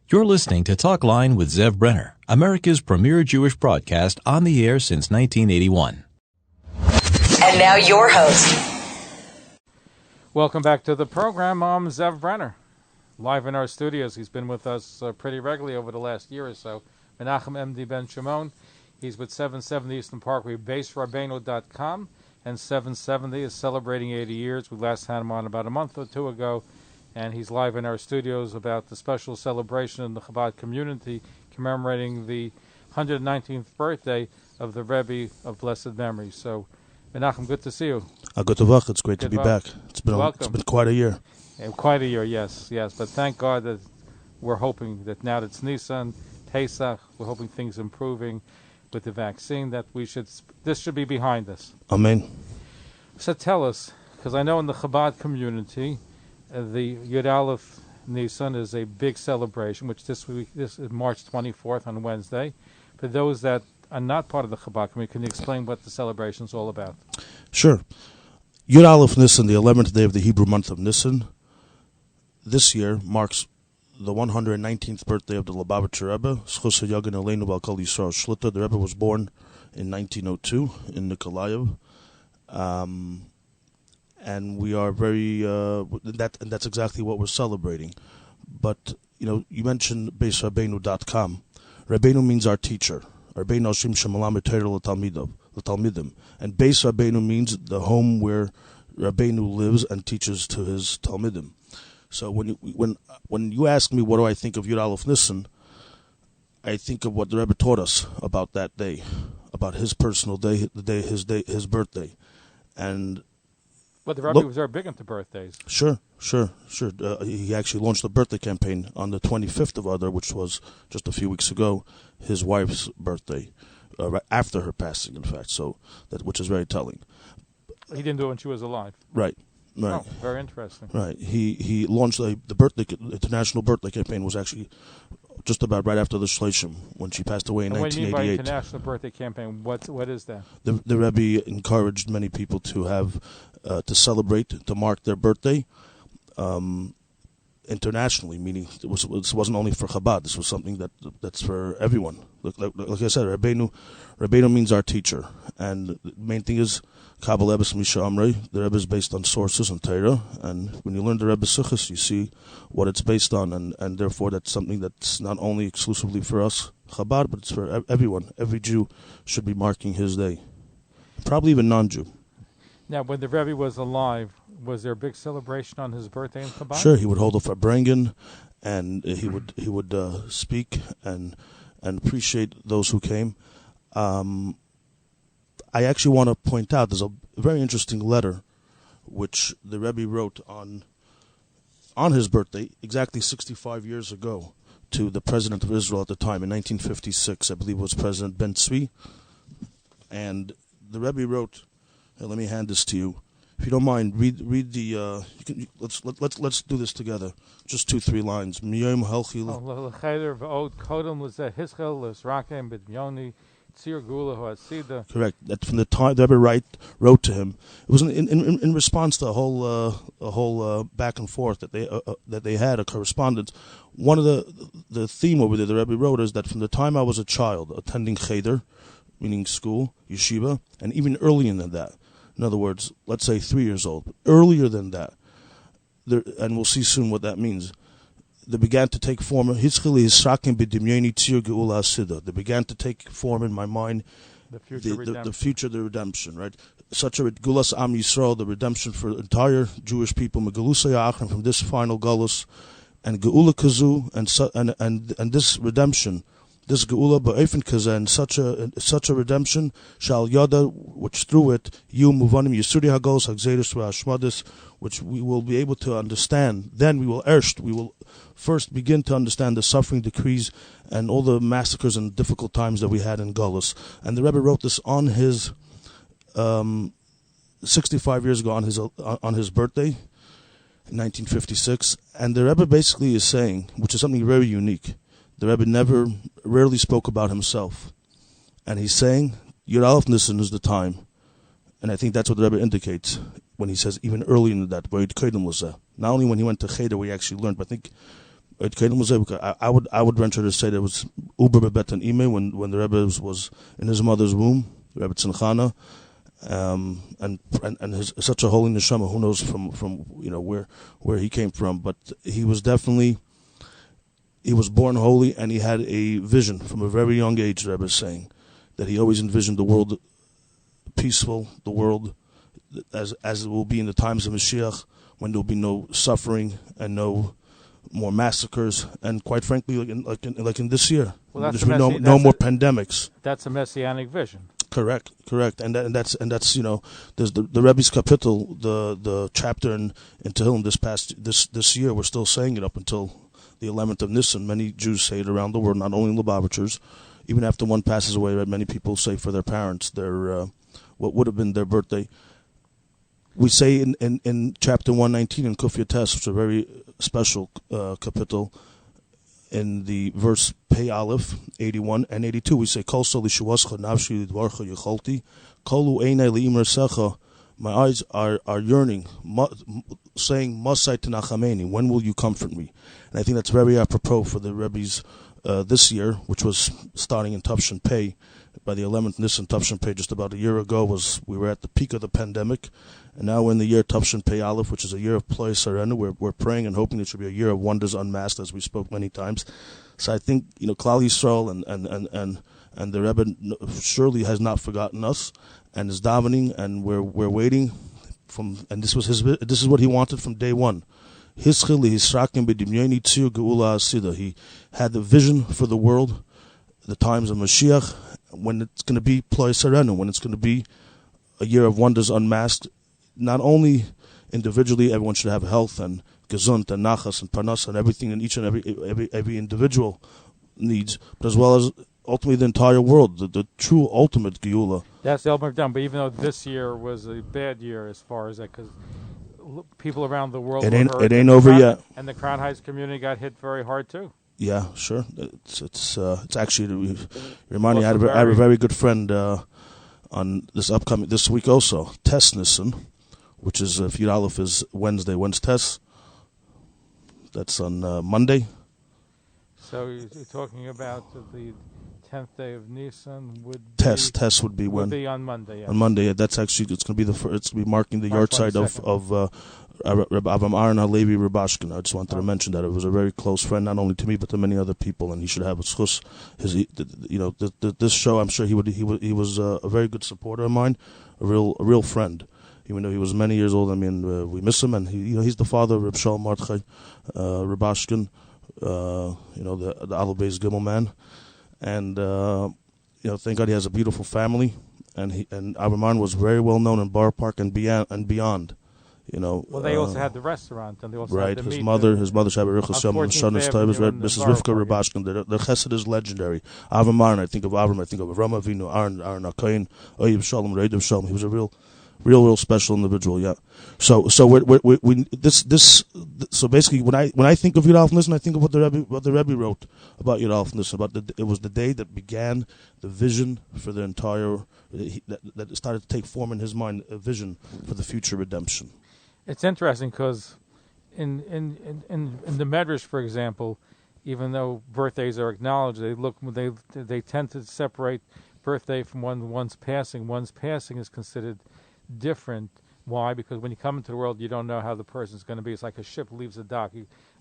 You're listening to Talk Line with Zev Brenner, America's premier Jewish broadcast on the air since 1981. And now your host. Welcome back to the program. I'm Zev Brenner, live in our studios. He's been with us pretty regularly over the last year or so. Menachem MD Ben Shimon. He's with 770 Eastern Parkway, baserabbeinu.com, and 770 is celebrating 80 years. We last had him on about a month or two ago, and he's live in our studios about the special celebration in the Chabad community commemorating the 119th birthday of the Rebbe of blessed memory. So, Menachem, good to see you. Good to work. It's great to be back. It's been quite a year. Yeah, quite a year, yes. But thank God that we're hoping that now that it's Nissan, Pesach, we're hoping things improving with the vaccine, that this should be behind us. Amen. So tell us, because I know in the Chabad community, the Yud Aleph Nissan is a big celebration, which this is March 24th on Wednesday. For those that are not part of the Chabad community, can you explain what the celebration is all about? Sure. Yud Aleph Nissan, the 11th day of the Hebrew month of Nissan, this year marks the 119th birthday of the Lubavitcher Rebbe. The Rebbe was born in 1902 in Nikolaev. And we are very that's exactly what we're celebrating. But you mentioned baserabbeinu.com. Rabbeinu means our teacher. Rabbeinu Hashem shemalamed cheder l'talmidim, and Beis Rabbeinu means the home where Rabbeinu lives and teaches to his talmidim. So when you ask me what do I think of Yud Aleph Nissan, I think of what the Rebbe taught us about that day, about his personal day, his birthday, and. But the Rebbe was very big into birthdays. Sure. He actually launched the birthday campaign on the 25th of Adar, which was just a few weeks ago, his wife's birthday, right after her passing, in fact. So which is very telling. He didn't do it when she was alive. Right. Oh, very interesting. Right. He launched the international birthday campaign was actually just about right after the Shleishim, when she passed away in 1988. What do you mean by international birthday campaign? What is that? The Rebbe encouraged many people to have to celebrate, to mark their birthday internationally, meaning this wasn't only for Chabad. This was something that's for everyone. Like I said, Rabbeinu means our teacher, and the main thing is Kabbalah Ebbes Misha Amrei. The Rebbe is based on sources and cheder, and when you learn the Rebbe's Sukkos, you see what it's based on, and therefore that's something that's not only exclusively for us Chabad, but it's for everyone. Every Jew should be marking his day, probably even non-Jew. Now, when the Rebbe was alive, was there a big celebration on his birthday in Chabad? Sure, he would hold a farbrengen, and he would speak and appreciate those who came. I actually want to point out there's a very interesting letter which the Rebbe wrote on his birthday, exactly 65 years ago, to the president of Israel at the time in 1956. I believe it was President Ben Tzvi, and the Rebbe wrote. Let me hand this to you, if you don't mind. Read the. Let's do this together. Just 2-3 lines. Correct. That from the time the Rebbe wrote to him, it was in response to a whole back and forth that they had, a correspondence. One of the theme over there the Rebbe wrote is that from the time I was a child attending cheder, meaning school, yeshiva, and even earlier than that. In other words, let's say 3 years old. But earlier than that, and we'll see soon what that means, they began to take form. They began to take form in my mind the future, the redemption, right? Such a Gulas Am Yisrael, the redemption for the entire Jewish people, from this final Gulas, and Geula Kazu, and this redemption. This geula ba'ofen kazeh, and such a redemption shall yada, which through it you muvanim yisuri hagos hagzedus v'hashmadis, which we will be able to understand. Then we will first begin to understand the suffering decrees and all the massacres and difficult times that we had in Gullus. And the Rebbe wrote this on his 65 years ago on his birthday in 1956. And the Rebbe basically is saying, which is something very unique. The Rebbe rarely spoke about himself. And he's saying, Yud Aleph Nissan is the time. And I think that's what the Rebbe indicates when he says even earlier than that, not only when he went to cheder where he actually learned, but I think I would venture to say that it was uber bebet and ime when the Rebbe was in his mother's womb, Rebbe Tzimchana, and his such a holy neshama. Who knows from where he came from, but he was born holy, and he had a vision from a very young age. The Rebbe is saying that he always envisioned the world peaceful, the world as it will be in the times of Mashiach, when there will be no suffering and no more massacres, and quite frankly, like in this year, well, there's no more pandemics. That's a messianic vision. Correct, and that's there's the Rebbe's kapitel, the chapter in Tehillim this year. We're still saying it up until the 11th of Nissan. Many Jews say it around the world, not only in Lubavitchers. Even after one passes away, many people say for their parents, their what would have been their birthday. We say in chapter 119 in Kuf Yates, which is a very special kapitel, in the verse Pei Aleph 81 and 82, we say Kol Sol Yishuascha Navshi Lidvarcha Yecholti Kolu Einai Liimrasecha. My eyes are yearning, saying Masai Tenachameni. When will you comfort me? And I think that's very apropos for the Rebbe's this year, which was starting in Tavshin Pei. By the 11th Nissan Tavshin Pei, just about a year ago, we were at the peak of the pandemic, and now we're in the year Tavshin Pei Aleph, which is a year of Ploi Sarenu. We're praying and hoping it should be a year of wonders unmasked, as we spoke many times. So I think Klal Yisrael and the Rebbe surely has not forgotten us, and is davening, and we're waiting and this is what he wanted from day one. He had the vision for the world, the times of Mashiach, when it's going to be Ploi Sarenu, when it's going to be a year of wonders unmasked. Not only individually, everyone should have health and gesund and nachas and parnas and everything, and each and every individual needs, but as well as ultimately the entire world, the true ultimate geula. That's the ultimate done. But even though this year was a bad year as far as that, because people around the world it ain't over yet, and the Crown Heights community got hit very hard too. Yeah, sure. It's actually reminding me. I have a very good friend on this week also, Tess Nissan, which is Yud Aleph is Wednesday. When's Tess? That's on Monday. So you're talking about the 10th day of Nissan would be... Tess would be when? Would be on Monday, yes. On Monday, it's going to be it's going to be marking the yahrzeit of Reb Avraham Aaron Halevi Rubashkin. I just wanted to mention that it was a very close friend, not only to me but to many other people, and he should have a schus. This show, I'm sure he was a very good supporter of mine, a real friend. Even though he was many years old, I mean, we miss him, and he's the father of Reb Shalom Mordechai Rubashkin, the Alubei's Gimel man, and thank God he has a beautiful family, and Avraham Aaron was very well known in Borough Park and beyond. Well, they also had the restaurant, and they also had the his meat. Mother Shabbat Hashem and Shanas Tavis, Mrs. Rivka Rubashkin. The chesed is legendary. Avraham Aaron, I think of Avraham Avraham Avinu, Aaron Akain, Oyib Shalom, Reidav Shalom. He was a real special individual. Yeah. So basically when I think of Yud Aleph Nissan, I think of what the Rebbe wrote about Yud Aleph Nissan. It was the day that began the vision for the entire that started to take form in his mind, a vision for the future redemption. It's interesting because in the Medrash, for example, even though birthdays are acknowledged, they tend to separate birthday from one's passing. One's passing is considered different. Why? Because when you come into the world, you don't know how the person's going to be. It's like a ship leaves the dock.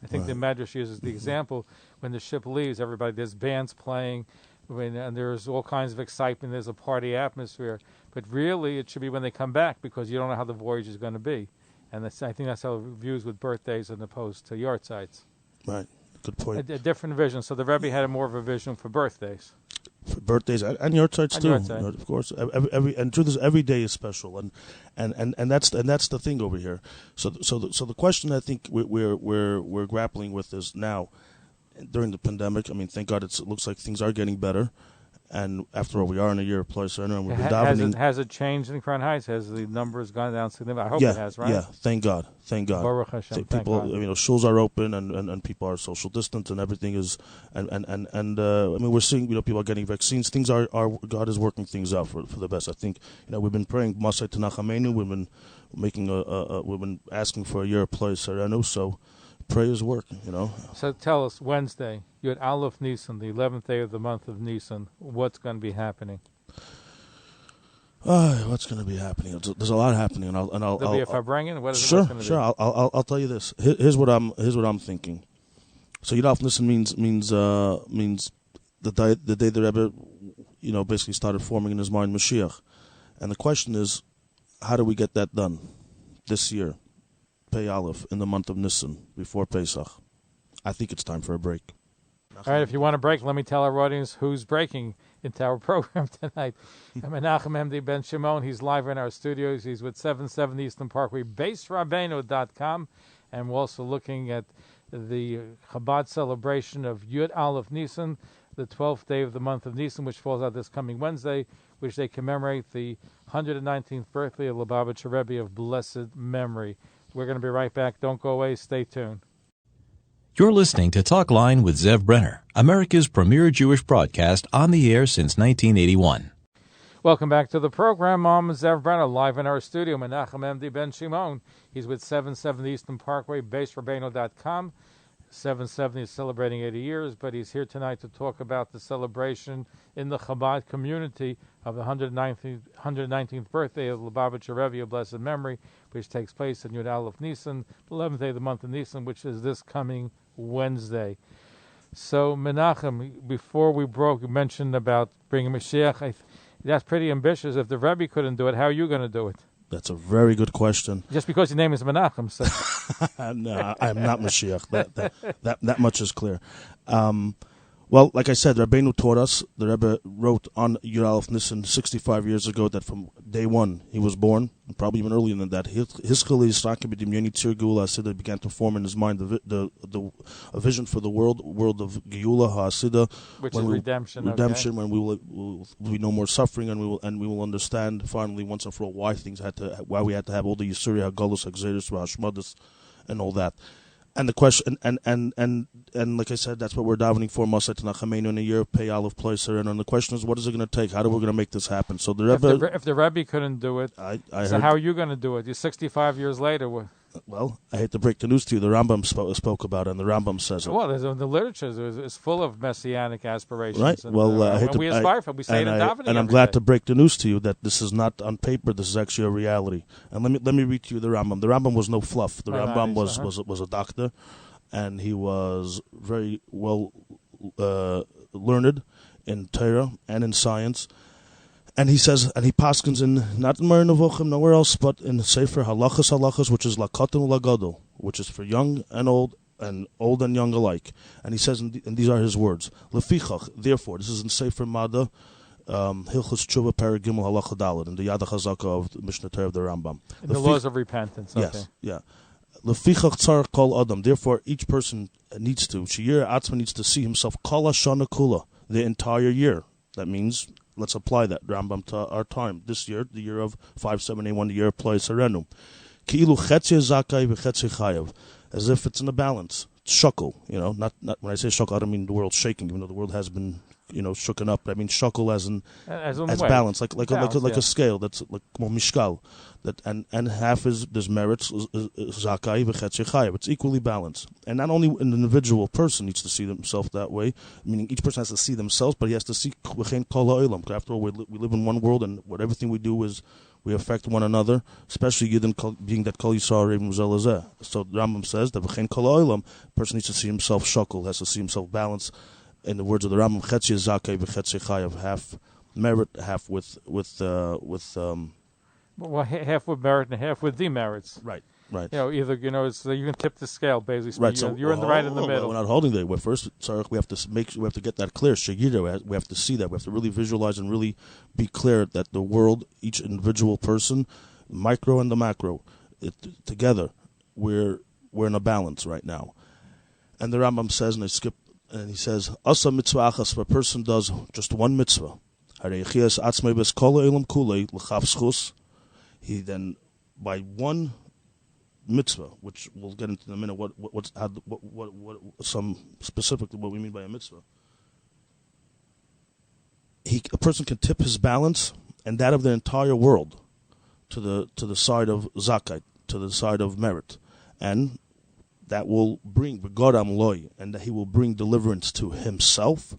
I think the Medrash uses the example when the ship leaves. There's bands playing, and there's all kinds of excitement. There's a party atmosphere. But really, it should be when they come back, because you don't know how the voyage is going to be. And I think that's how it views with birthdays as opposed to yahrzeits. Right. Good point. A different vision. So the Rebbe had more of a vision for birthdays. For birthdays and yahrzeits too, of course. And truth is, every day is special, and that's the thing over here. So the question I think we're grappling with is now, during the pandemic. I mean, thank God it looks like things are getting better. And after all, we are in a year of Ploi Sarenu, and we've been davening. Has it changed in Crown Heights? Has the numbers gone down significantly? I hope it has, right? Yeah, thank God. Baruch Hashem, people, shuls are open, and people are social distance, and everything is, and we're seeing, people are getting vaccines. Things are God is working things out for the best. I think, we've been praying Masai Tenachamenu. We've been making we've been asking for a year of Ploi Sarenu. So prayers work, So tell us, Wednesday, you had Aleph Nissan, the 11th day of the month of Nissan. What's going to be happening? What's going to be happening? There's a lot happening, and I'll There'll be a Farbrengen? What is sure, it going to be? I'll tell you this. Here's what I'm thinking. So Yud Aleph Nissan means the day the Rebbe, basically started forming in his mind Mashiach, and the question is, how do we get that done this year? Pei Aleph in the month of Nissan before Pesach. I think it's time for a break. All right, if you want a break, let me tell our audience who's breaking into our program tonight. Menachem Emdi Ben Shimon, he's live in our studios. He's with 770 Eastern Parkway, baserabbeinu.com, and we're also looking at the Chabad celebration of Yud Aleph Nissan, the 12th day of the month of Nissan, which falls out this coming Wednesday, which they commemorate the 119th birthday of Lubavitcher Rebbe of blessed memory. We're going to be right back. Don't go away. Stay tuned. You're listening to Talk Line with Zev Brenner, America's premier Jewish broadcast on the air since 1981. Welcome back to the program. I'm Zev Brenner, live in our studio. Menachem Emdi Ben Shimon. He's with 770 Eastern Parkway, baserabbeinu.com. 770 is celebrating 80 years, but he's here tonight to talk about the celebration in the Chabad community of the 119th birthday of Lubavitcher Rebbe of blessed memory, which takes place in Yud Aleph Nissan, the 11th day of the month of Nissan, which is this coming Wednesday. So, Menachem, before we broke, you mentioned about bringing Mashiach. That's pretty ambitious. If the Rebbe couldn't do it, how are you going to do it? That's a very good question. Just because your name is Menachem. So. No, I'm not Mashiach. That much is clear. Well, like I said, Rabbeinu taught us, the Rebbe wrote on Yud Aleph Nissan 65 years ago that from day one he was born, and probably even earlier than that, Hasidah began to form in his mind a vision for the world of Geula Hasidah, which is redemption. Okay. When we will be no more suffering, and we will understand finally once and for all why we had to have all the Yisuri HaGolus, Hagzeris, Hashmadas, and all that. And the question, and like I said, that's what we're davening for, Masay T'Nachameinu, in a year of Pei Aleph Pleiser. And the question is, what is it going to take? How are we going to make this happen? So the Rebbe, if the Rebbe couldn't do it, so how are you going to do it? You're 65 years later. Well, I hate to break the news to you. The Rambam spoke about it, and the Rambam says it. Well, the literature is full of messianic aspirations. Right. And, well, we aspire for. We say it in davening. And I'm glad to break the news to you that this is not on paper. This is actually a reality. And let me read to you the Rambam. The Rambam was no fluff. The Rambam was a doctor, and he was very well learned in Torah and in science. And he says, and he paskins in, not in Mar Nevuchim, nowhere else, but in the Sefer Halachas, which is Lakatan Lagadol, which is for young and old and young alike. And he says, and these are his words, Lefichach, therefore, this is in Sefer Mada, Hilchos Tshuva Paragimel Halacha Daled, in the Yad HaChazaka of the Mishnah Torah of the Rambam. The laws of repentance. Okay. Yes, yeah. Lefichach tzar kol adam. Therefore, each person needs to, Shir Atzma needs to see himself kol hashana kula, the entire year. That means, let's apply that Rambam to our time. This year, the year of 5781, the year of Plei Serenu. Ki'ilu chetze zakai v'chetze chayav. As if it's in a balance. It's shakel, not when I say shakel, I don't mean the world's shaking, even though the world has been, shooken up. I mean shakel as balance, like a scale. That's like mishkal. That and half is there's merits zakai v'chetze chayav. It's equally balanced, and not only an individual person needs to see himself that way, meaning each person has to see themselves, but he has to see v'chein kol ha'olam. After all, we live in one world, and what everything we do is we affect one another, especially being that kol yisrael rebim zelazeh. So the Rambam says that v'chein kol ha'olam, a person needs to see himself shakel, has to see himself balanced. In the words of the Rambam, chetze zakai v'chetze chayav, half merit, half with well, half with merit and half with demerits. Right. Either so you can tip the scale, basically. Right. So you're in the right in the middle. We're not holding there. We're first, we have to get that clear. Cheder, we have to see that. We have to really visualize and really be clear that the world, each individual person, micro and the macro, together, we're in a balance right now. And the Rambam says, and he says, Asa mitzvah achas, if a person does just one mitzvah, he then, by one mitzvah, which we'll get into in a minute, what some specifically what we mean by a mitzvah, a person can tip his balance and that of the entire world to the side of zakat, to the side of merit, and that will bring v'godam loy, and that he will bring deliverance to himself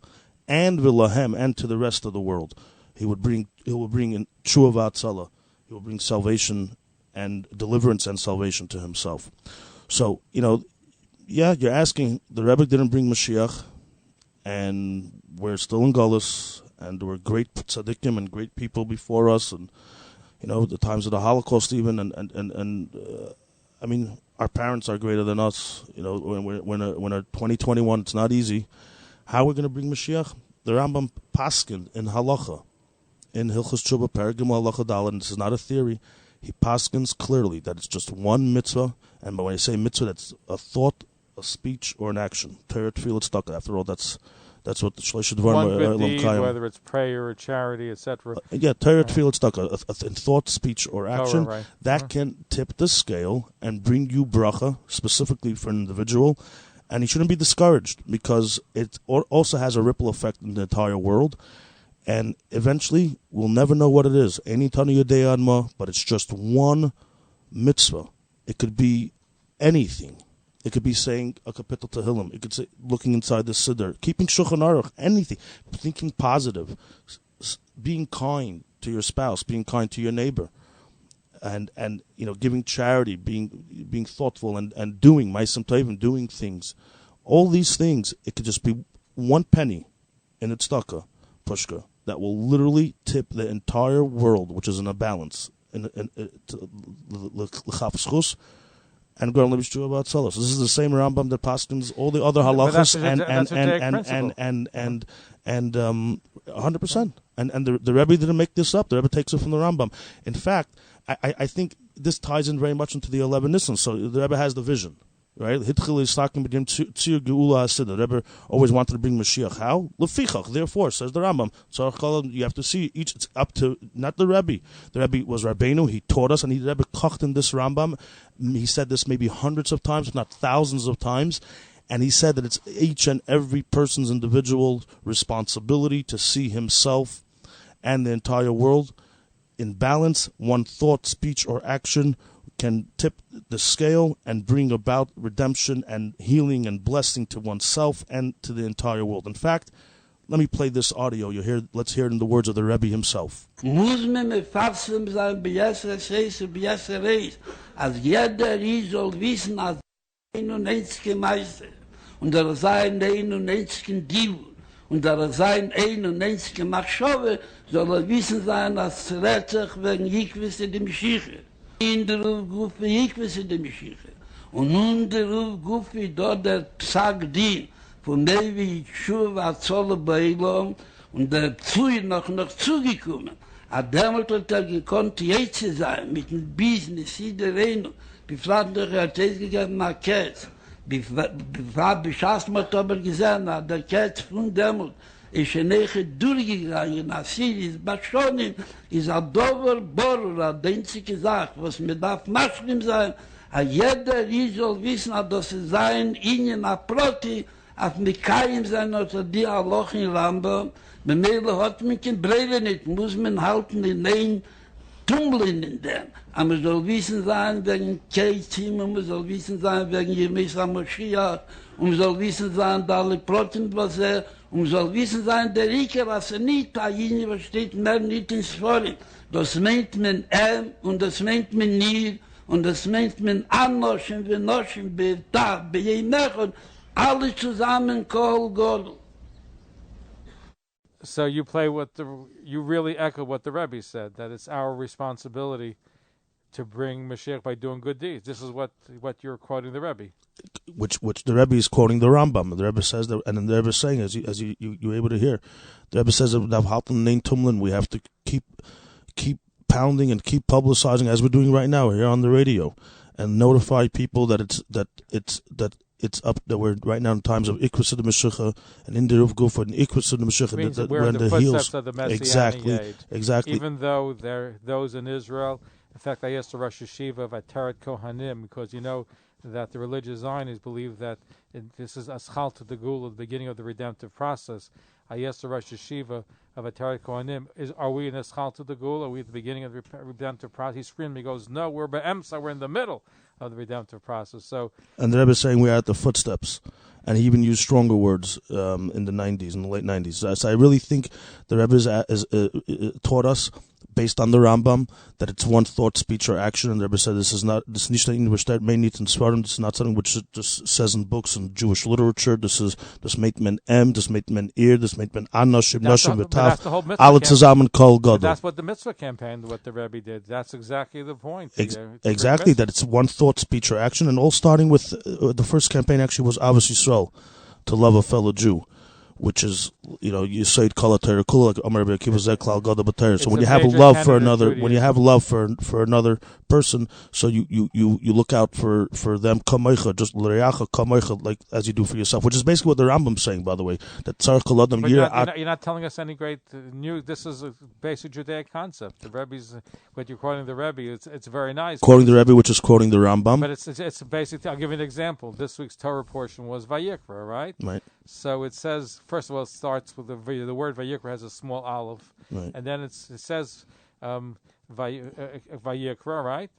and v'lahem, and to the rest of the world. He will bring in tshuva v'atzala. He will bring salvation and deliverance and salvation to himself. So, you're asking, the Rebbe didn't bring Mashiach, and we're still in Golus, and there were great tzaddikim and great people before us, and, the times of the Holocaust even, and our parents are greater than us. When our 2021, it's not easy. How are we going to bring Mashiach? The Rambam paskin in Halacha, in Hilchos Tshuva, Paragim Halacha Daled, and this is not a theory. He paskins clearly that it's just one mitzvah, and when I say mitzvah, that's a thought, a speech, or an action. Cheder, tefillah, tzedakah. After all, that's what the Shlosh Dvarim. One good deed, whether it's prayer or charity, etc. Cheder, tefillah, tzedakah, in thought, speech, or action, that can tip the scale and bring you bracha, specifically for an individual, and he shouldn't be discouraged, because it also has a ripple effect in the entire world. And eventually, we'll never know what it is. Any Tanu Yodei Adma, but it's just one mitzvah. It could be anything. It could be saying a kapitel tehillim. It could say looking inside the cheder, keeping shulchan aruch, anything, thinking positive, being kind to your spouse, being kind to your neighbor, and giving charity, being thoughtful, and doing ma'asim tovim, doing things. All these things, it could just be one penny in the tzedakah, pushka, that will literally tip the entire world, which is in a balance, and go on Levi's Tshuva about Salas. This is the same Rambam that paskins all the other halachas, and 100%. And the Rebbe didn't make this up. The Rebbe takes it from the Rambam. In fact, I think this ties in very much into the 11 Nissan. So the Rebbe has the vision. Right? The Rebbe always wanted to bring Mashiach. How? Lefichach. Therefore, says the Rambam. So you have to see each. It's up to not the Rebbe. The Rebbe was Rabbeinu. He taught us, and the Rebbe kocht in this Rambam. He said this maybe hundreds of times, if not thousands of times. And he said that it's each and every person's individual responsibility to see himself and the entire world in balance. One thought, speech, or action can tip the scale and bring about redemption and healing and blessing to oneself and to the entire world. In fact, let me play this audio. Let's hear it in the words of the Rebbe himself. Als jeder soll wissen, als 91 Meister, und sein 91 Div, und sein 91 Machshove, soll wissen sein, als Retzach wegen Jikwisse dem Schiche. In der Ruf Gufi Jikwisse dem Schiche. Und nun der Ruf Gufi dort der Psagdin, von Nevi Tshuva Zolle Beilom, und der Pfui noch zugekommen. Damals hat gekonnt, jetzt zu sein, mit dem Business, jeder Reino, befragt durch er gegeben, nach Ketz. Beschaßt man aber gesehen, der Ketz von damals ist nicht durchgegangen, Asiris, Baschonim, ist ein Dover Borer, die einzige Sache, was mir darf Maschlim sein, jeder soll wissen, dass es sein, ihnen Proti, auf Mikaim sein, oder die Aloch in Rambam, bei mir hat man kein Brille nicht, muss man halten in ein Tummeln in dem. Aber man soll wissen sein, wegen Keitim, und man soll wissen sein, wegen Jemes HaMoshiach, und man soll wissen sein, da alle Protein, was und man soll wissen sein, der Rieker, was nicht, da jene, was steht, mehr nicht ins Vorhin. Das meint man und das meint man nie, und das meint man Anoschen, Venoschen, Betag, Bejemech, alles zusammen, Kol Godel. So you really echo what the Rebbe said, that it's our responsibility to bring Mashiach by doing good deeds. This is what you're quoting the Rebbe. Which the Rebbe is quoting the Rambam. The Rebbe says that, and the Rebbe is saying, as you were able to hear, the Rebbe says that we have to keep pounding and keep publicizing, as we're doing right now here on the radio, and notify people that it's up, that we're right now in times of Ikwus of the Mashiach and in the Ruf Guf and Ikwus of the Mashiach, that we're in the footsteps of the Messianic age. Exactly. Even though there are those in Israel. In fact, I asked the Rosh Yeshiva of Ateret Kohanim, because you know that the religious Zionists believe that this is Aschal to the Gula, the beginning of the redemptive process. I asked the Rosh Yeshiva of Ateret Kohanim, are we in Aschal to the Gula? Are we at the beginning of the redemptive process? He screamed, he goes, no, we're Be'emsa, we're in the middle of the redemptive process. So, and the Rebbe is saying we are at the footsteps, and he even used stronger words in the late 90s. So I really think the Rebbe is taught us, based on the Rambam, that it's one thought, speech, or action. And the Rebbe said this is not something which just says in books and Jewish literature. This is das meint men das meint men das meint men anoshim noshim v'tav alle zusammen kol gadol. That's what the mitzvah campaign, what the Rebbe did. That's exactly the point. Exactly, that it's one thought, speech, or action, and all starting with the first campaign actually was Avos Yisrael, to love a fellow Jew, which is, you say kol cheder kula, like Amar Rebbe Akiva zeh klal gadol b'Torah. So when you have love for another, for another person, so you look out for them kamoicha, just l'reacha kamoicha, like as you do for yourself, which is basically what the Rambam's saying, by the way. That tzarich kol adam you're not telling us any great new. This is a basic Judaic concept. The Rebbe's, what you're quoting the Rebbe, it's very nice. Quoting the Rebbe, which is quoting the Rambam. But it's basically. I'll give you an example. This week's Torah portion was Vayikra, right? Right. So it says, first of all, it starts with the word Vayikra has a small aleph, right. And then it says Vayikra, right?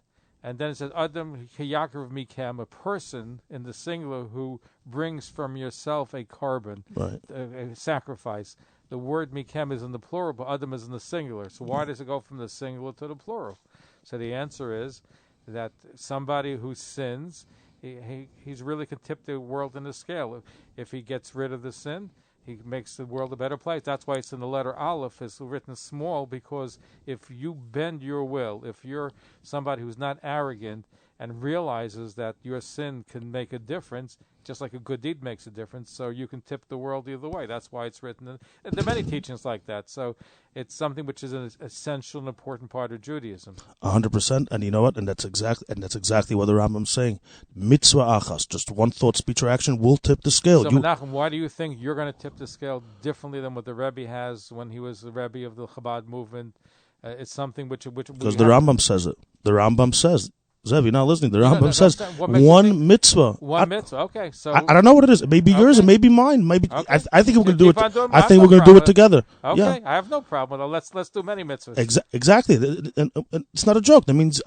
And then it says Adam Yaakov Mikem, a person in the singular who brings from yourself a carbon, right. a sacrifice. The word Mikem is in the plural, but Adam is in the singular. So why does it go from the singular to the plural? So the answer is that somebody who sins, he's really can tip the world in the scale. If he gets rid of the sin, he makes the world a better place. That's why it's in the letter Aleph. It's written small, because if you bend your will, if you're somebody who's not arrogant and realizes that your sin can make a difference, just like a good deed makes a difference, so you can tip the world either way. That's why it's written. And there are many teachings like that. So it's something which is an essential and important part of Judaism. 100%. And you know what? And that's exactly what the Rambam's saying. Mitzvah achas, just one thought, speech, or action will tip the scale. So Menachem, why do you think you're going to tip the scale differently than what the Rebbe has when he was the Rebbe of the Chabad movement? It's something which because the Rambam says it. The Rambam says. Zev, you're not listening. The Rambam says one mitzvah. One mitzvah. Okay, so I don't know what it is. It may be yours. It may be mine. Maybe okay. I think we're going to do it. I think we're going to do it together. Okay, yeah. I have no problem with it. Let's do many mitzvahs. Exactly. And it's not a joke. That means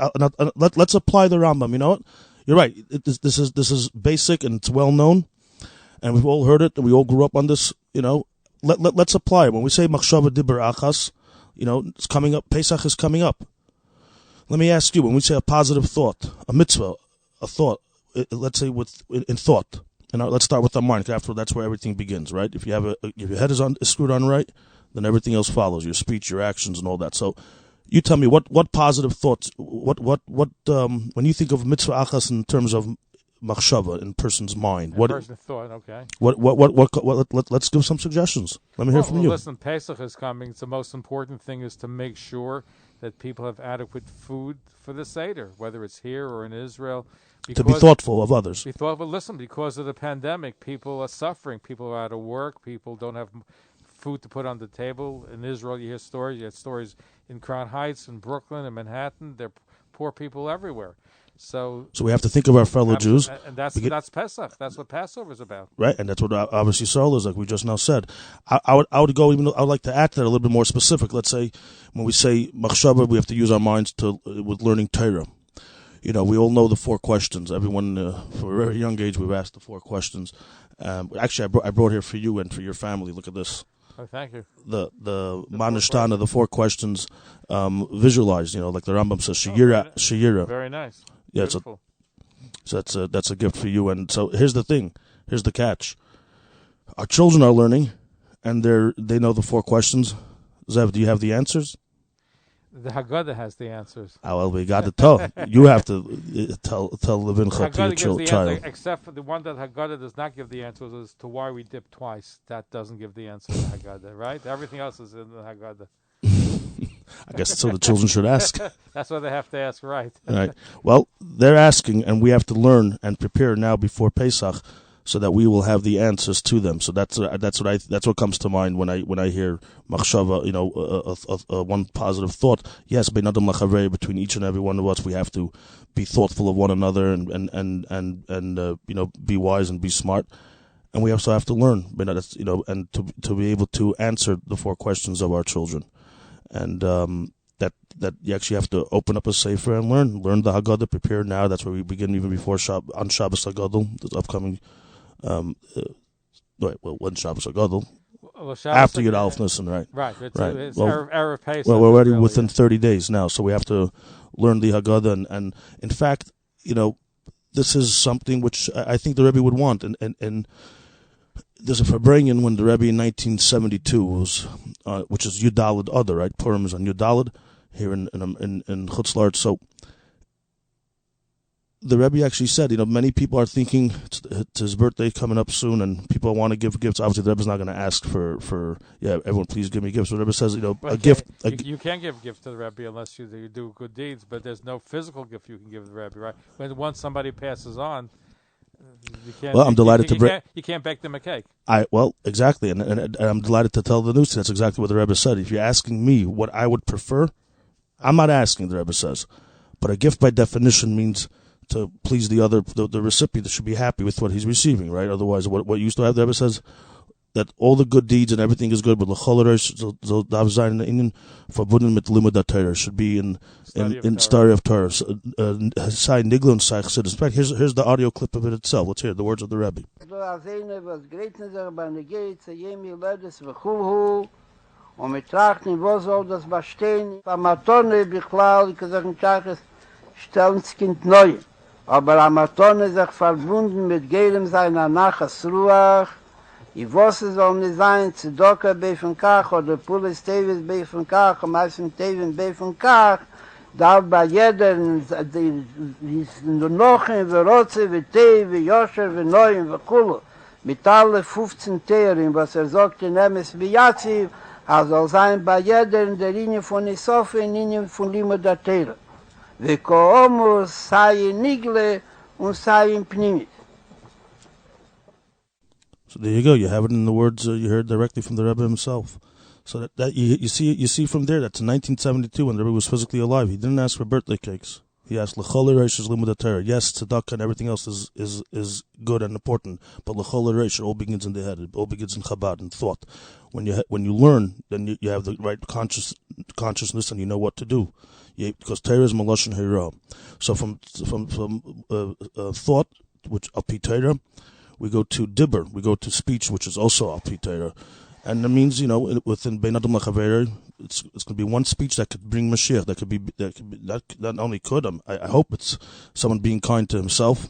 let's apply the Rambam. You know what? You're right. This is basic and it's well known, and we've all heard it, and we all grew up on this. Let's apply it. When we say machshava dibur achas, it's coming up. Pesach is coming up. Let me ask you, when we say a positive thought, a mitzvah, a thought, let's say in thought, and let's start with the mind, because after that's where everything begins, right? If you have if your head is screwed on right, then everything else follows, your speech, your actions, and all that. So, you tell me what positive thoughts, what when you think of mitzvah achas in terms of machshava in person's mind, person's thought, okay. Let's give some suggestions. Let me hear from you. Listen, Pesach is coming. So the most important thing is to make sure that people have adequate food for the cheder, whether it's here or in Israel. To be thoughtful of others. Be thoughtful. Listen, because of the pandemic, people are suffering. People are out of work. People don't have food to put on the table. In Israel, you hear stories. You have stories in Crown Heights, in Brooklyn, in Manhattan. There are poor people everywhere. So we have to think of our fellow Jews. And that's Pesach. That's what Passover is about. Right, and that's what obviously Yisrael is, like we just now said. I would go even. I would like to add to that a little bit more specific. Let's say when we say machshava, we have to use our minds with learning Torah. We all know the 4 questions. Everyone from a very young age, we've asked the 4 questions. Actually, I brought here for you and for your family. Look at this. Oh, thank you. The Manishtana, the 4 questions, visualized. Like the Rambam says, Sheyira. Very nice. Yeah, beautiful. So that's a gift for you. And so here's the thing. Here's the catch. Our children are learning, and they know the 4 questions. Zev, do you have the answers? The Haggadah has the answers. Well, we got to tell. You have to tell Levincha to your child. Answer, except for the one that Haggadah does not give the answers as to why we dip twice. That doesn't give the answer to Haggadah, right? Everything else is in the Haggadah. I guess that's what the children should ask. That's what they have to ask, right? Right. Well, they're asking, and we have to learn and prepare now before Pesach, so that we will have the answers to them. So that's what comes to mind when I hear machshava. One positive thought. Yes, bein adam lachavei, between each and every one of us, we have to be thoughtful of one another and be wise and be smart. And we also have to learn, and to be able to answer the 4 questions of our children. And that you actually have to open up a sefer and learn the Haggadah, prepare now. That's where we begin even before on Shabbos Haggadah, the upcoming. When Shabbos Haggadah. Well, after Yud Aleph Nissan, right? Right. It's well, Erev Pesach. Well, we're already really, within 30 days now, so we have to learn the Haggadah. And in fact, this is something which I think the Rebbe would want. And there's a Farbrengen when the Rebbe in 1972 was, which is Yud Daled Adar, right? Purim is on Yud Daled here in Chutz La'aretz. So the Rebbe actually said, many people are thinking it's his birthday coming up soon, and people want to give gifts. Obviously, the Rebbe's not going to ask for everyone please give me gifts. But the Rebbe says, a gift. You can't give gifts to the Rebbe unless you do good deeds, but there's no physical gift you can give the Rebbe, right? Once somebody passes on, you can't. Well, I'm delighted to bring. You can't bake them a cake. Exactly, and I'm delighted to tell the news. That's exactly what the Rebbe said. If you're asking me what I would prefer, I'm not asking. The Rebbe says, but a gift by definition means to please the recipient should be happy with what he's receiving, right? Otherwise, what you used to have, the Rebbe says that all the good deeds and everything is good, but the cheder should be in study of Torah. Here's the audio clip of it itself. Let's hear the words of the Rebbe. Aber Amatone sich verbunden mit Gehlem seiner Nachasruach, I wusste soll nicht sein, Zedoka bei von Kach, oder Pulis Tevis bei von Kach, und meistens Tevin bei von Kach, darf bei jeder, noch in Verotze, wie Tev, wie Yosher, wie Neuen, wie Kulu, mit alle 15 Teeren, was sagt in Emes wie Yatsiv, soll sein bei jeder in der Linie von Isofe, in Linie von Limo der Teere. Vekomus sei nigle und sei in pnimit. So there you go. You have it in the words you heard directly from the Rebbe himself. So that you see from there. That's in 1972 when the Rebbe was physically alive. He didn't ask for birthday cakes. He asked l'chol reish limud Torah. Yes, tzedakah and everything else is good and important, but l'chol reish all begins in the head. It all begins in Chabad and thought. When you learn, then you have the right consciousness and you know what to do. Because Torah is malashon hira. So from thought, which al pi Torah, we go to dibur, we go to speech, which is also al pi Torah, and that means within bein adam lachaver, it's going to be one speech that could bring Mashiach. That could be not only could I hope it's someone being kind to himself,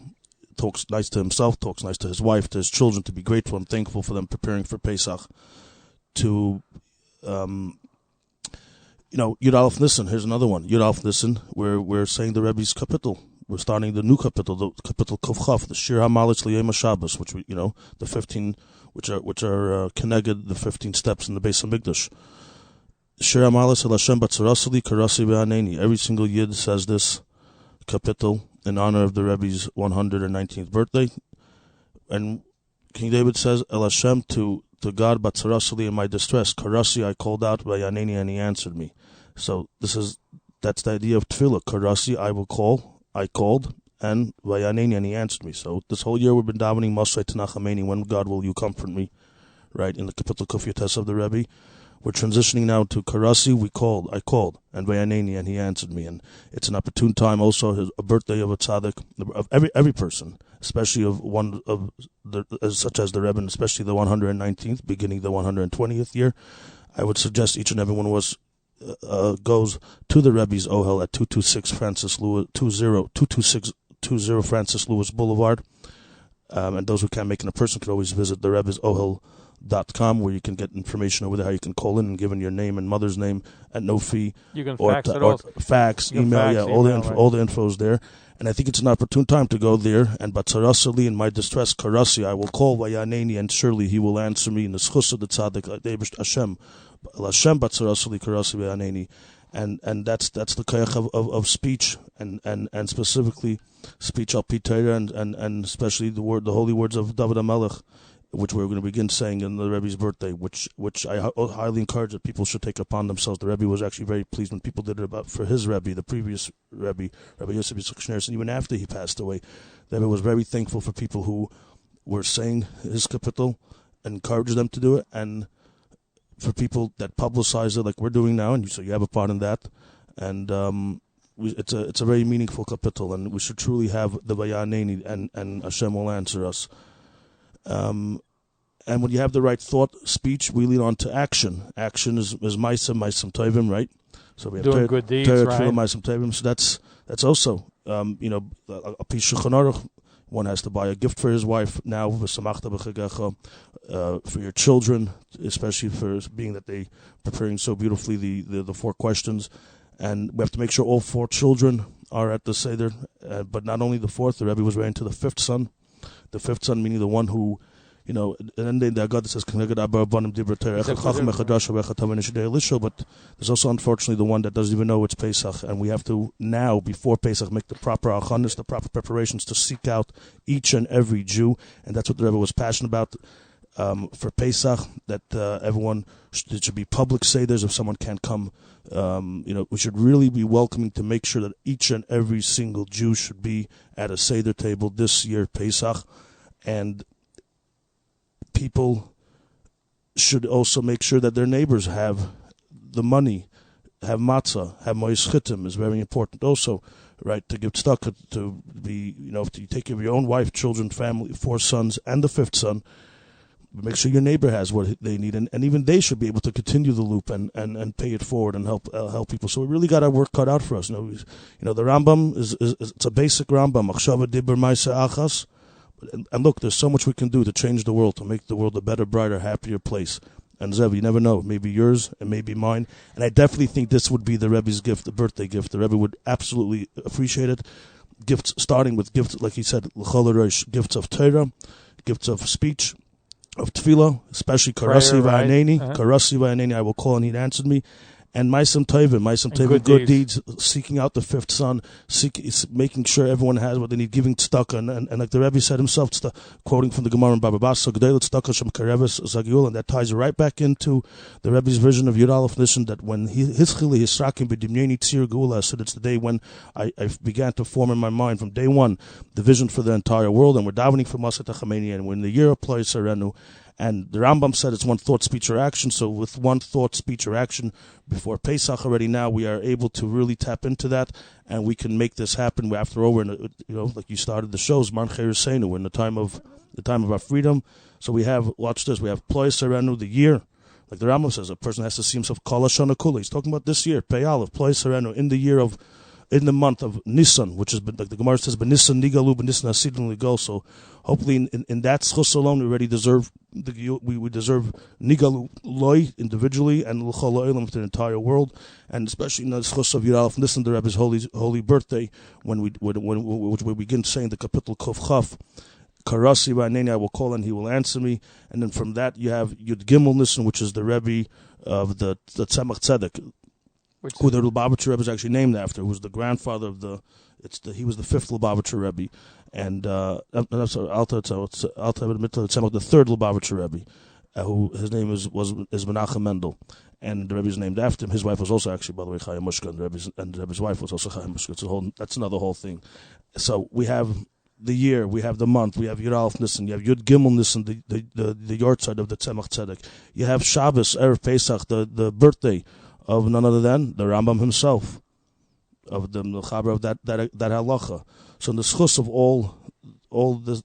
talks nice to himself, talks nice to his wife, to his children, to be grateful and thankful for them preparing for Pesach, to Yud Aleph Nissan. Here's another one. Yud Aleph Nissan, where we're saying the Rebbe's kapitel. We're starting the new kapitel, the kapitel Kuf Chaf, the Shir HaMalich L'Yom HaShabbos, which the 15, which are connected, the 15 steps in the Beis HaMikdash. Shir HaMalich El Hashem Batzarasali Karasi Be'aneni. Every single Yid says this kapitel in honor of the Rebbe's 119th birthday. And King David says, El Hashem to God, Batzarasali, in my distress. Karasi, I called out by Yaneni, and he answered me. So that's the idea of tefillah. Karasi, I called, and Vayaneni, and he answered me. So this whole year we've been davening Masrei Tenachameni, when God will you comfort me, right, in the Kapitel Kuf Yotes of the Rebbe. We're transitioning now to Karasi, I called, and Vayaneni, and he answered me. And it's an opportune time also, a birthday of a tzaddik, of every person, especially of one of such as the Rebbe, and especially the 119th, beginning the 120th year. I would suggest each and every one of us goes to the Rebbe's Ohel at 226 Francis Lewis Boulevard. And those who can't make it in person can always visit the Rebbe's Ohel.com, where you can get information over there how you can call in and give in your name and mother's name at no fee. You can fax, email, all the info is there. And I think it's an opportune time to go there. And Batzarasali, in my distress, Karasi, I will call Vayaneni, and surely he will answer me in the schus of the tzaddik, Hashem. Hashem Batzarasali Karasi Vayaneni. And that's the kayach of speech, and specifically speech al pi Torah, and especially the holy words of David HaMelech, which we're going to begin saying in the Rebbe's birthday, which I highly encourage that people should take upon themselves. The Rebbe was actually very pleased when people did it for his Rebbe, the previous Rebbe Yosef Yitzchak Schneerson, and even after he passed away. The Rebbe was very thankful for people who were saying his kapitel, and encouraged them to do it, and for people that publicize it like we're doing now, and so you have a part in that. and it's a very meaningful kapitel, and we should truly have the Vayaneni, and Hashem will answer us. And when you have the right thought, speech, we lead on to action. Action is Maisam Tovim, right? So we have doing good deeds, right? Maisam Tovim. So that's also a piece Shulchan Aruch. One has to buy a gift for his wife now, for your children, especially for being that they preparing so beautifully the 4 questions. And we have to make sure all 4 children are at the cheder, but not only the 4th. The Rebbe was writing to the 5th son. The 5th son meaning the one who, and then the God that says, but there's also unfortunately the one that doesn't even know it's Pesach, and we have to now, before Pesach, make the proper achanis, the proper preparations to seek out each and every Jew, and that's what the Rebbe was passionate about. For Pesach, that everyone, it should be public seders. If someone can't come, we should really be welcoming to make sure that each and every single Jew should be at a seder table this year, Pesach. And people should also make sure that their neighbors have the money, have matzah, have mois chitim is very important also, right? To give tzedakah, to be, if you take care of your own wife, children, family, 4 sons, and the 5th son, make sure your neighbor has what they need, and even they should be able to continue the loop and pay it forward and help people. So we really got our work cut out for us. The Rambam is it's a basic Rambam. Achshava dibur ma'aseh achas, and look, there's so much we can do to change the world, to make the world a better, brighter, happier place. And Zev, you never know, it may be yours, it may be mine, and I definitely think this would be the Rebbe's gift, the birthday gift. The Rebbe would absolutely appreciate it. Gifts, starting with gifts, like he said, l'chol harosh, gifts of cheder, gifts of speech, of tefillah, especially Karasi V'Aneni. Karasi V'Aneni, I will call and he answered me. And Maisam Tovim, good deeds, seeking out the 5th son, making sure everyone has what they need, giving tzedakah. And like the Rebbe said himself, quoting from the Gemara in Baba Basra, and that ties right back into the Rebbe's vision of Yud Aleph Nissan, that when Hischili Hisrakim B'Dimyeni Tzir Geula, said it's the day when I began to form in my mind from day one the vision for the entire world, and we're davening for Masat HaChameni, and we're in the year of Ploi Sarenu. And the Rambam said it's one thought, speech, or action. So with one thought, speech, or action before Pesach already now, we are able to really tap into that, and we can make this happen. After all, we're in like you started the shows, Man Cher Seinu, we're in the time of our freedom. So we have, watch this, we have Ploi Sarenu, the year. Like the Rambam says, a person has to see himself Kol HaShana Kula. He's talking about this year, Pei Aleph, Ploi Sarenu, in the month of Nissan, which is, like the Gemara says, Nissan Nigalu, Nissan Hasidin Ligal. So hopefully in that schus alone, we already deserve we deserve Nigalu Loi individually and L'chol Ha'olam for the entire world, and especially in the schus of Yud Aleph Nissan, the Rebbe's holy birthday, when we begin saying the kapitel Kuf Chaf, Karasi V'Aneni, I will call and he will answer me, and then from that you have Yud Gimel Nissan, which is the Rebbe of the Tzemach Tzedek, who the Lubavitcher Rebbe is actually named after, who was the grandfather of he was the 5th Lubavitcher Rebbe, and the 3rd Lubavitcher Rebbe, who his name is Menachem Mendel, and the Rebbe is named after him. His wife was also actually, by the way, Chaya Mushka, and the Rebbe's wife was also Chaya Mushka. That's another whole thing. So we have the year, we have the month, we have Yud Aleph Nissan, you have Yud Gimel Nissan, the yahrzeit of the Tzemach Tzedek. You have Shabbos, Erev Pesach, the birthday of none other than the Rambam himself, of the Mechaber of that halacha. So in the schus of all the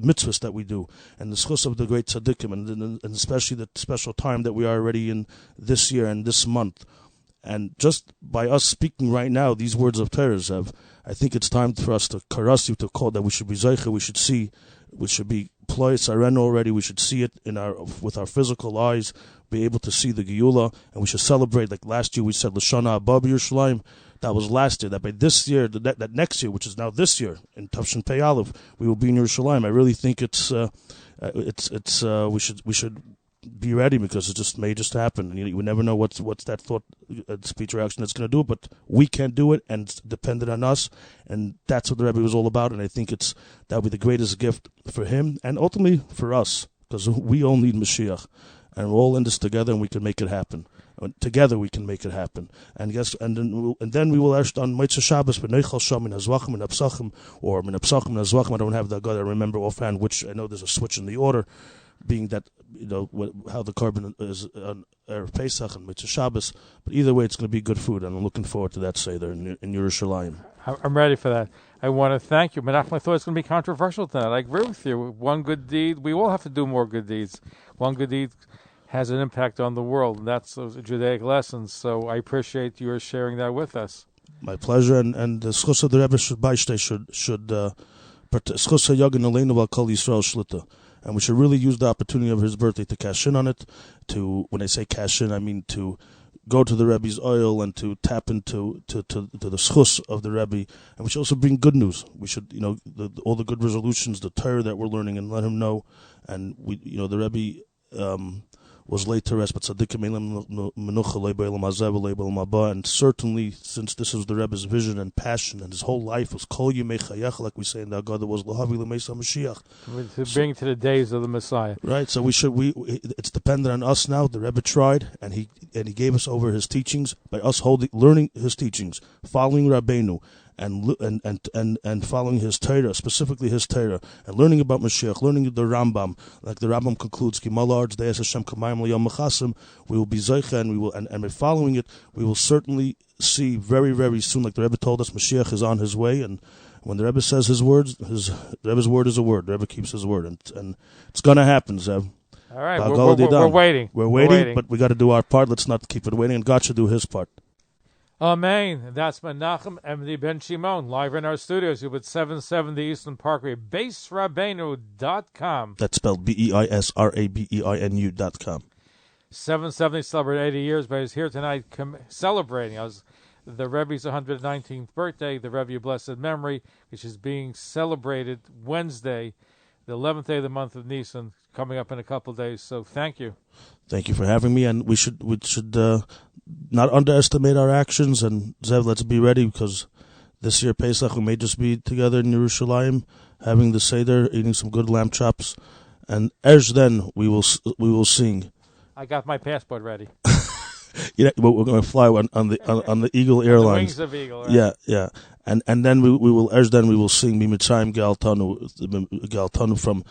mitzvahs that we do, and the schus of the great tzaddikim, and especially the special time that we are already in this year and this month, and just by us speaking right now these words of Torah, I think it's time for us to karasi, to call that we should be zeicha, we should be Ploi Sarenu already, we should see it with our physical eyes, be able to see the Geula, and we should celebrate, like last year we said L'Shana Haba B'Yerushalayim. That was last year. That by this year, that next year, which is now this year, in Tavshin Pei Aleph, we will be in Yerushalayim. I really think we should be ready, because it may just happen, and you never know what's that thought, speech, or action that's going to do it. But we can't do it, and it's dependent on us, and that's what the Rebbe was all about. And I think that will be the greatest gift for him, and ultimately for us, because we all need Mashiach, and we're all in this together, and we can make it happen. Together we can make it happen, and then we will erst on Motzei Shabbos b'neichal sham min hazvachim min apsachim, or min apsachim min hazvachim. I don't have the God. I remember offhand which. I know there's a switch in the order, being that, how the carbon is on Erev Pesach and Mitzvah Shabbos. But either way, it's going to be good food, and I'm looking forward to that cheder in Yerushalayim. I'm ready for that. I want to thank you. Menachem, I thought it's going to be controversial tonight. I agree with you. One good deed, we all have to do more good deeds. One good deed has an impact on the world, and that's those Judaic lessons. So I appreciate your sharing that with us. My pleasure, and the schus of the Rebbe should schus Yagin Aleinu Val Kol Yisrael Shlita, and we should really use the opportunity of his birthday to cash in on it. When I say cash in, I mean to go to the Rebbe's oil and to tap into to the schus of the Rebbe, and we should also bring good news. We should, all the good resolutions, the cheder that we're learning, and let him know. And the Rebbe was late to rest, but and certainly, since this is the Rebbe's vision and passion, and his whole life was kol yimei chayach, like we say in the Haggadah, was lahavi l'meisa Mashiach, to bring to the days of the Messiah. Right. So it's dependent on us now. The Rebbe tried, and he gave us over his teachings by us learning his teachings, following Rabbeinu, and following his cheder, specifically his cheder, and learning about Mashiach, learning the Rambam, like the Rambam concludes, we will be zeicha, and by following it, we will certainly see very, very soon, like the Rebbe told us, Mashiach is on his way, and when the Rebbe says his words, the Rebbe's word is a word. The Rebbe keeps his word, and it's going to happen, Zev. All right, we're waiting. We're waiting, but we got to do our part. Let's not keep it waiting, and God should do his part. Amen. That's Menachem MD Ben Shimon, live in our studios. You're with 770 Eastern Parkway, BeisRabbeinu.com. That's spelled BeisRabbeinu.com. 770 celebrated 80 years, but he's here tonight celebrating the Rebbe's 119th birthday, the Rebbe of Blessed Memory, which is being celebrated Wednesday, the 11th day of the month of Nissan, coming up in a couple of days. So thank you. Thank you for having me, and we should not underestimate our actions. And Zev, let's be ready, because this year Pesach we may just be together in Yerushalayim, having the cheder, eating some good lamb chops, and then we will sing. I got my passport ready. But we're going to fly on the Eagle Airlines. The wings of Eagle. Right? Yeah. And then we will sing Mimitzrayim Galtanu from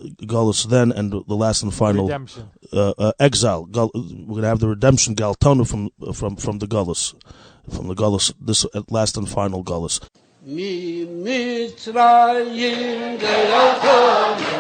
Galus then, and the last and final redemption. Exile. We're going to have the redemption Galtanu from the Galus, this last and final Galus. Mimitzrayim Galtanu